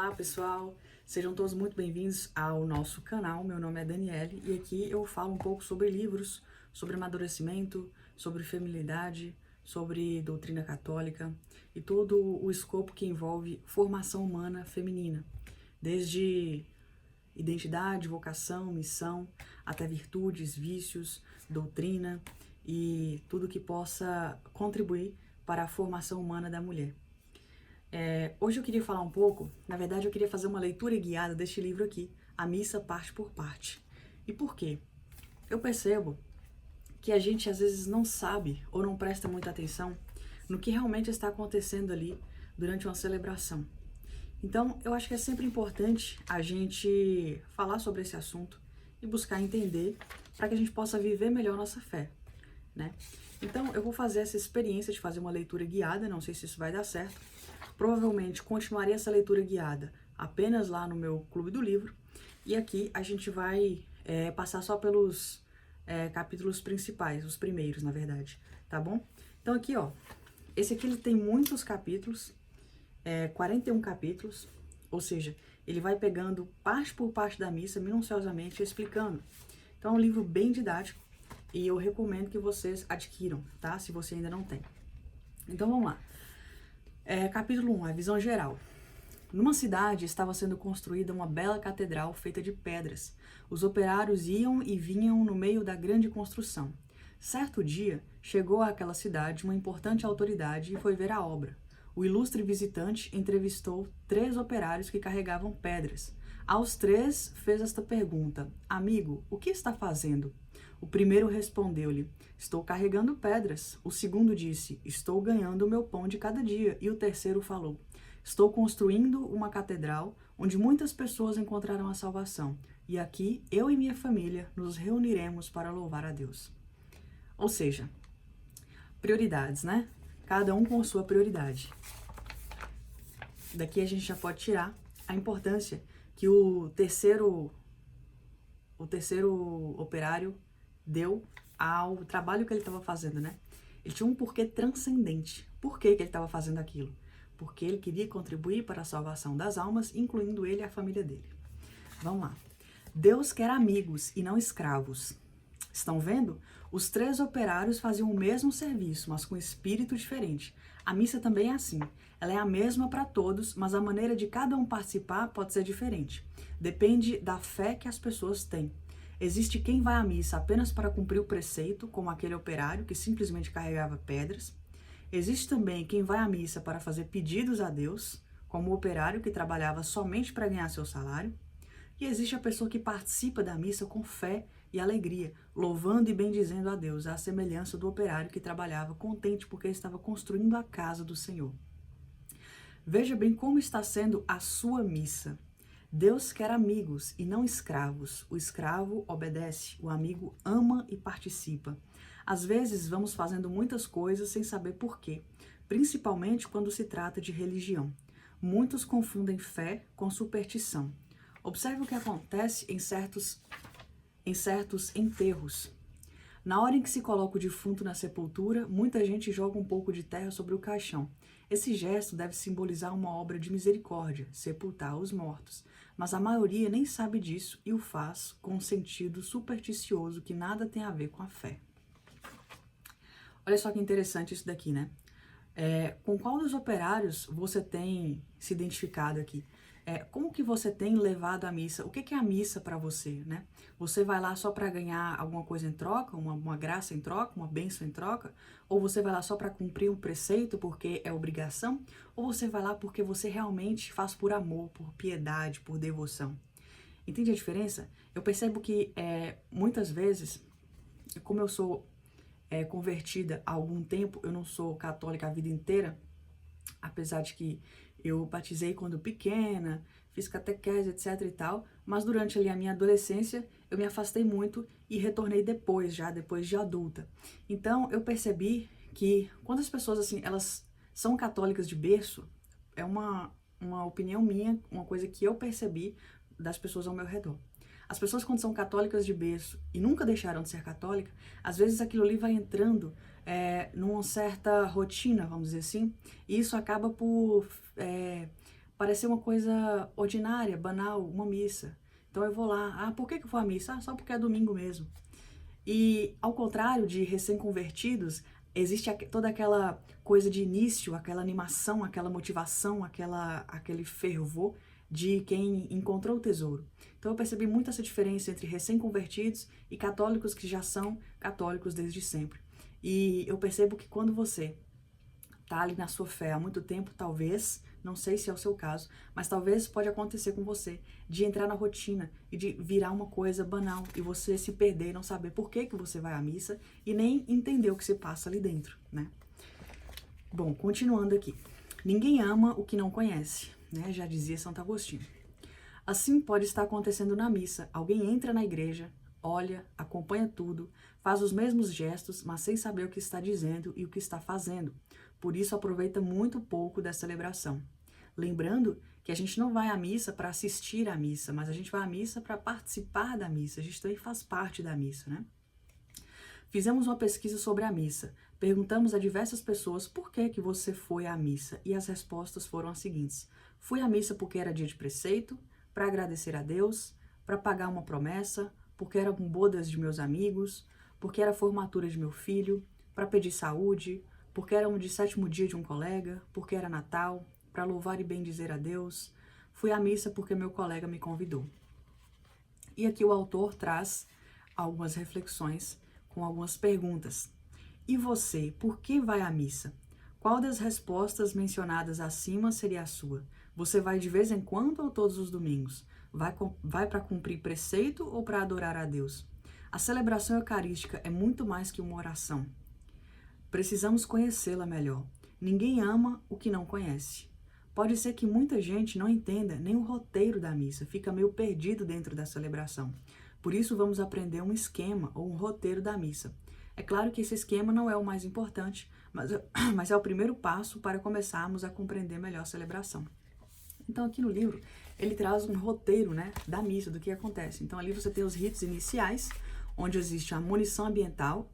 Olá pessoal, sejam todos muito bem-vindos ao nosso canal. Meu nome é Daniele e aqui eu falo um pouco sobre livros, sobre amadurecimento, sobre feminilidade, sobre doutrina católica e todo o escopo que envolve formação humana feminina, desde identidade, vocação, missão, até virtudes, vícios, doutrina e tudo que possa contribuir para a formação humana da mulher. Hoje eu queria falar um pouco, na verdade eu queria fazer uma leitura guiada deste livro aqui, A Missa Parte por Parte. E por quê? Eu percebo que a gente às vezes não sabe ou não presta muita atenção no que realmente está acontecendo ali durante uma celebração. Então eu acho que é sempre importante a gente falar sobre esse assunto e buscar entender para que a gente possa viver melhor nossa fé, né? Então eu vou fazer essa experiência de fazer uma leitura guiada, não sei se isso vai dar certo. Provavelmente continuarei essa leitura guiada apenas lá no meu clube do livro. E aqui a gente vai passar só pelos capítulos principais, os primeiros, na verdade, tá bom? Então aqui, ó, esse aqui ele tem muitos capítulos, 41 capítulos, ou seja, ele vai pegando parte por parte da missa, minuciosamente explicando. Então é um livro bem didático e eu recomendo que vocês adquiram, tá? Se você ainda não tem. Então vamos lá. Capítulo 1, a visão geral. Numa cidade estava sendo construída uma bela catedral feita de pedras. Os operários iam e vinham no meio da grande construção. Certo dia, chegou àquela cidade uma importante autoridade e foi ver a obra. O ilustre visitante entrevistou 3 operários que carregavam pedras. Aos 3 fez esta pergunta: amigo, o que está fazendo? O primeiro respondeu-lhe: estou carregando pedras. O segundo disse: estou ganhando o meu pão de cada dia. E o terceiro falou: estou construindo uma catedral onde muitas pessoas encontrarão a salvação. E aqui, eu e minha família nos reuniremos para louvar a Deus. Ou seja, prioridades, né? Cada um com sua prioridade. Daqui a gente já pode tirar a importância que o terceiro operário deu ao trabalho que ele estava fazendo, né? Ele tinha um porquê transcendente. Por que ele estava fazendo aquilo? Porque ele queria contribuir para a salvação das almas, incluindo ele e a família dele. Vamos lá. Deus quer amigos e não escravos. Estão vendo? Os 3 operários faziam o mesmo serviço, mas com espírito diferente. A missa também é assim. Ela é a mesma para todos, mas a maneira de cada um participar pode ser diferente. Depende da fé que as pessoas têm. Existe quem vai à missa apenas para cumprir o preceito, como aquele operário que simplesmente carregava pedras. Existe também quem vai à missa para fazer pedidos a Deus, como o operário que trabalhava somente para ganhar seu salário. E existe a pessoa que participa da missa com fé e alegria, louvando e bendizendo a Deus, à semelhança do operário que trabalhava contente porque estava construindo a casa do Senhor. Veja bem como está sendo a sua missa. Deus quer amigos e não escravos. O escravo obedece, o amigo ama e participa. Às vezes vamos fazendo muitas coisas sem saber por quê, principalmente quando se trata de religião. Muitos confundem fé com superstição. Observe o que acontece em certos enterros. Na hora em que se coloca o defunto na sepultura, muita gente joga um pouco de terra sobre o caixão. Esse gesto deve simbolizar uma obra de misericórdia, sepultar os mortos. Mas a maioria nem sabe disso e o faz com um sentido supersticioso que nada tem a ver com a fé. Olha só que interessante isso daqui, né? Com qual dos operários você tem se identificado aqui? Como que você tem levado a missa? O que é a missa para você, né? Você vai lá só para ganhar alguma coisa em troca, uma graça em troca, uma bênção em troca? Ou você vai lá só para cumprir um preceito porque é obrigação? Ou você vai lá porque você realmente faz por amor, por piedade, por devoção? Entende a diferença? Eu percebo que muitas vezes, como eu sou convertida há algum tempo, eu não sou católica a vida inteira, apesar de que eu batizei quando pequena, fiz catequese, etc e tal, mas durante ali a minha adolescência eu me afastei muito e retornei depois de adulta. Então eu percebi que quando as pessoas assim, elas são católicas de berço, é uma opinião minha, uma coisa que eu percebi das pessoas ao meu redor. As pessoas quando são católicas de berço e nunca deixaram de ser católica, às vezes aquilo ali vai entrando numa certa rotina, vamos dizer assim, e isso acaba por parecer uma coisa ordinária, banal, uma missa. Então eu vou lá, por que eu vou à missa? Só porque é domingo mesmo. E ao contrário de recém-convertidos, existe toda aquela coisa de início, aquela animação, aquela motivação, aquele fervor de quem encontrou o tesouro. Então eu percebi muito essa diferença entre recém-convertidos e católicos que já são católicos desde sempre. E eu percebo que quando você tá ali na sua fé há muito tempo, talvez, não sei se é o seu caso, mas talvez pode acontecer com você, de entrar na rotina e de virar uma coisa banal e você se perder e não saber por que você vai à missa e nem entender o que se passa ali dentro, né? Bom, continuando aqui. Ninguém ama o que não conhece, né? Já dizia Santo Agostinho. Assim pode estar acontecendo na missa. Alguém entra na igreja, olha, acompanha tudo, faz os mesmos gestos, mas sem saber o que está dizendo e o que está fazendo. Por isso aproveita muito pouco da celebração. Lembrando que a gente não vai à missa para assistir à missa, mas a gente vai à missa para participar da missa. A gente também faz parte da missa, né? Fizemos uma pesquisa sobre a missa. Perguntamos a diversas pessoas por que você foi à missa e as respostas foram as seguintes. Fui à missa porque era dia de preceito, para agradecer a Deus, para pagar uma promessa, porque eram bodas de meus amigos, porque era a formatura de meu filho, para pedir saúde, porque era de 7º dia de um colega, porque era Natal, para louvar e bendizer a Deus. Fui à missa porque meu colega me convidou. E aqui o autor traz algumas reflexões com algumas perguntas. E você, por que vai à missa? Qual das respostas mencionadas acima seria a sua? Você vai de vez em quando ou todos os domingos? Vai para cumprir preceito ou para adorar a Deus? A celebração eucarística é muito mais que uma oração. Precisamos conhecê-la melhor. Ninguém ama o que não conhece. Pode ser que muita gente não entenda nem o roteiro da missa, fica meio perdido dentro da celebração. Por isso vamos aprender um esquema ou um roteiro da missa. É claro que esse esquema não é o mais importante, mas é o primeiro passo para começarmos a compreender melhor a celebração. Então aqui no livro ele traz um roteiro, né, da missa, do que acontece. Então ali você tem os ritos iniciais, onde existe a monição ambiental,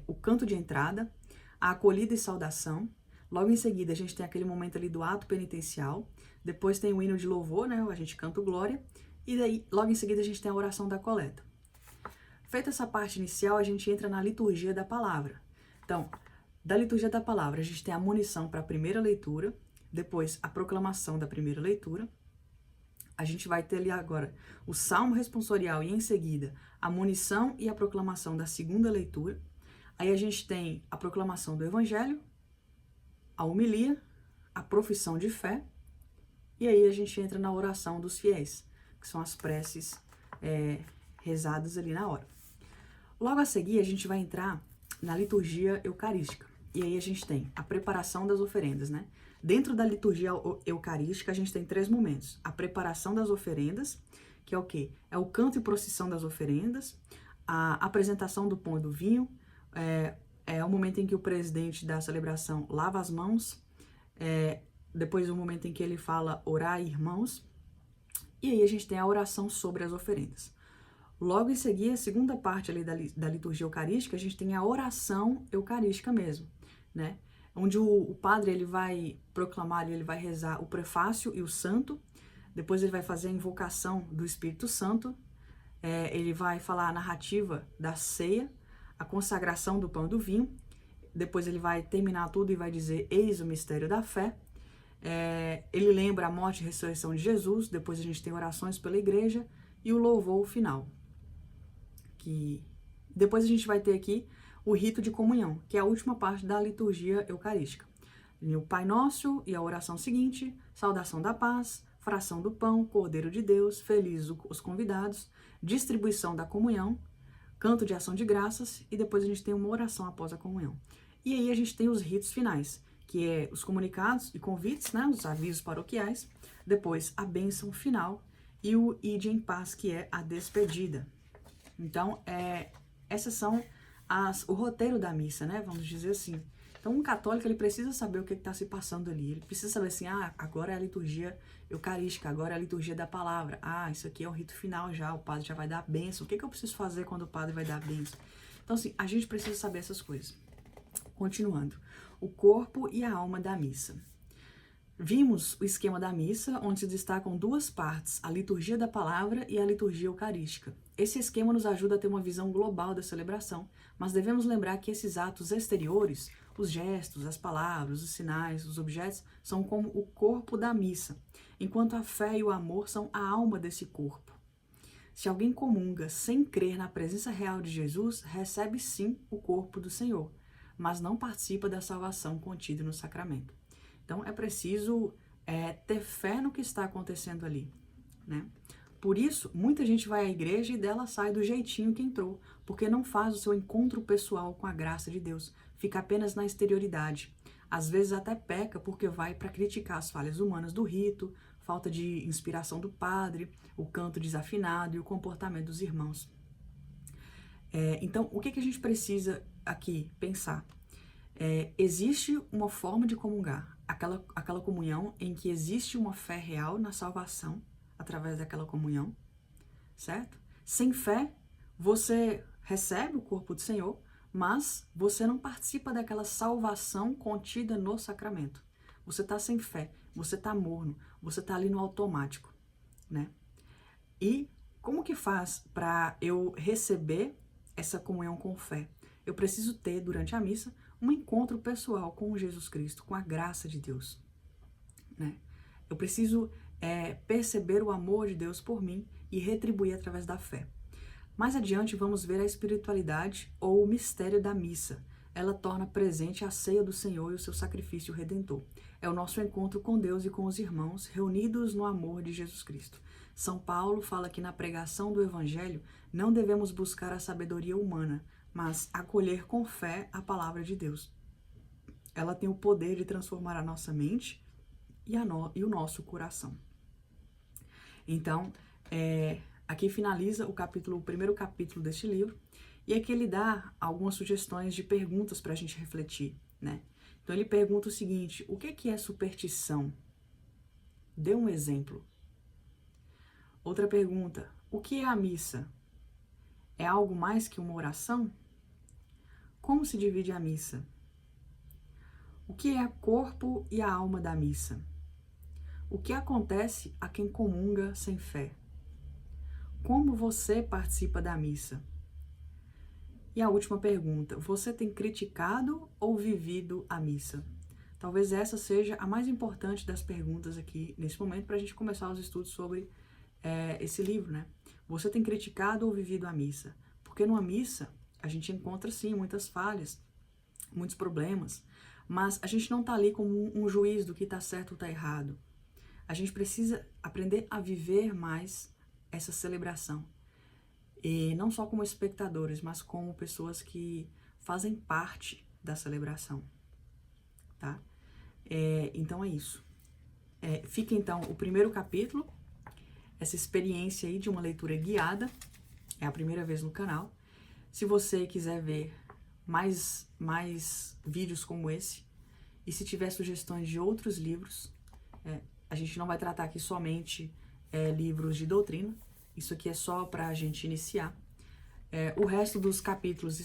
o canto de entrada, a acolhida e saudação. Logo em seguida, a gente tem aquele momento ali do ato penitencial. Depois tem o hino de louvor, né? A gente canta o glória. E daí, logo em seguida, a gente tem a oração da coleta. Feita essa parte inicial, a gente entra na liturgia da palavra. Então, da liturgia da palavra, a gente tem a monição para a primeira leitura, depois a proclamação da primeira leitura. A gente vai ter ali agora o salmo responsorial e em seguida a monição e a proclamação da segunda leitura. Aí a gente tem a proclamação do evangelho, a homilia, a profissão de fé, e aí a gente entra na oração dos fiéis, que são as preces rezadas ali na hora. Logo a seguir, a gente vai entrar na liturgia eucarística, e aí a gente tem a preparação das oferendas, né? Dentro da liturgia eucarística, a gente tem 3 momentos. A preparação das oferendas, que é o quê? É o canto e procissão das oferendas, a apresentação do pão e do vinho, é o momento em que o presidente da celebração lava as mãos, depois o momento em que ele fala orar, irmãos, e aí a gente tem a oração sobre as oferendas. Logo em seguida, a segunda parte ali da liturgia eucarística, a gente tem a oração eucarística mesmo, né? Onde o padre ele vai proclamar, ele vai rezar o prefácio e o santo, depois ele vai fazer a invocação do Espírito Santo, ele vai falar a narrativa da ceia, a consagração do pão e do vinho, depois ele vai terminar tudo e vai dizer, eis o mistério da fé, ele lembra a morte e ressurreição de Jesus, depois a gente tem orações pela igreja e o louvor final. Depois a gente vai ter aqui o rito de comunhão, que é a última parte da liturgia eucarística. O Pai Nosso e a oração seguinte, saudação da paz, fração do pão, Cordeiro de Deus, felizes os convidados, distribuição da comunhão, canto de ação de graças e depois a gente tem uma oração após a comunhão. E aí a gente tem os ritos finais, que é os comunicados e convites, né, os avisos paroquiais, depois a bênção final e o ide em paz, que é a despedida. Então, essas são o roteiro da missa, né? Vamos dizer assim. Então, um católico, ele precisa saber o que está se passando ali. Ele precisa saber assim, agora é a liturgia eucarística, agora é a liturgia da palavra. Isso aqui é o rito final já, o padre já vai dar a bênção. O que eu preciso fazer quando o padre vai dar a bênção? Então, assim, a gente precisa saber essas coisas. Continuando. O corpo e a alma da missa. Vimos o esquema da missa, onde se destacam duas partes, a liturgia da palavra e a liturgia eucarística. Esse esquema nos ajuda a ter uma visão global da celebração, mas devemos lembrar que esses atos exteriores, os gestos, as palavras, os sinais, os objetos, são como o corpo da missa, enquanto a fé e o amor são a alma desse corpo. Se alguém comunga sem crer na presença real de Jesus, recebe sim o corpo do Senhor, mas não participa da salvação contida no sacramento. Então, é preciso ter fé no que está acontecendo ali, né? Por isso, muita gente vai à igreja e dela sai do jeitinho que entrou, porque não faz o seu encontro pessoal com a graça de Deus, fica apenas na exterioridade. Às vezes até peca porque vai para criticar as falhas humanas do rito, falta de inspiração do padre, o canto desafinado e o comportamento dos irmãos. Então, o que a gente precisa aqui pensar? Existe uma forma de comungar, aquela comunhão em que existe uma fé real na salvação através daquela comunhão, certo? Sem fé, você recebe o corpo do Senhor, mas você não participa daquela salvação contida no sacramento. Você está sem fé, você está morno, você está ali no automático, né? E como que faz para eu receber essa comunhão com fé? Eu preciso ter, durante a missa, um encontro pessoal com Jesus Cristo, com a graça de Deus, né? Eu preciso perceber o amor de Deus por mim e retribuir através da fé. Mais adiante, vamos ver a espiritualidade ou o mistério da missa. Ela torna presente a ceia do Senhor e o seu sacrifício redentor. É o nosso encontro com Deus e com os irmãos, reunidos no amor de Jesus Cristo. São Paulo fala que na pregação do Evangelho não devemos buscar a sabedoria humana, mas acolher com fé a palavra de Deus. Ela tem o poder de transformar a nossa mente e o nosso coração. Então, aqui finaliza o primeiro capítulo deste livro, e aqui ele dá algumas sugestões de perguntas para a gente refletir, né? Então ele pergunta o seguinte: o que é superstição? Dê um exemplo. Outra pergunta: o que é a missa? É algo mais que uma oração? Como se divide a missa? O que é o corpo e a alma da missa? O que acontece a quem comunga sem fé? Como você participa da missa? E a última pergunta: você tem criticado ou vivido a missa? Talvez essa seja a mais importante das perguntas aqui nesse momento para a gente começar os estudos sobre esse livro, né? Você tem criticado ou vivido a missa? Porque numa missa a gente encontra sim muitas falhas, muitos problemas, mas a gente não está ali como um juiz do que está certo ou está errado. A gente precisa aprender a viver mais essa celebração. E não só como espectadores, mas como pessoas que fazem parte da celebração, tá? Então é isso. Fica então o primeiro capítulo, essa experiência aí de uma leitura guiada, é a primeira vez no canal. Se você quiser ver mais vídeos como esse, e se tiver sugestões de outros livros, a gente não vai tratar aqui somente livros de doutrina, isso aqui é só para a gente iniciar. O resto dos capítulos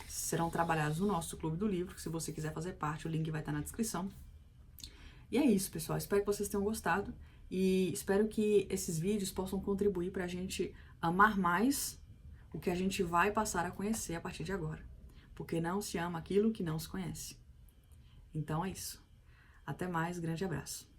serão trabalhados no nosso Clube do Livro, se você quiser fazer parte, o link vai estar na descrição. E é isso, pessoal, espero que vocês tenham gostado e espero que esses vídeos possam contribuir para a gente amar mais o que a gente vai passar a conhecer a partir de agora, porque não se ama aquilo que não se conhece. Então é isso. Até mais, grande abraço.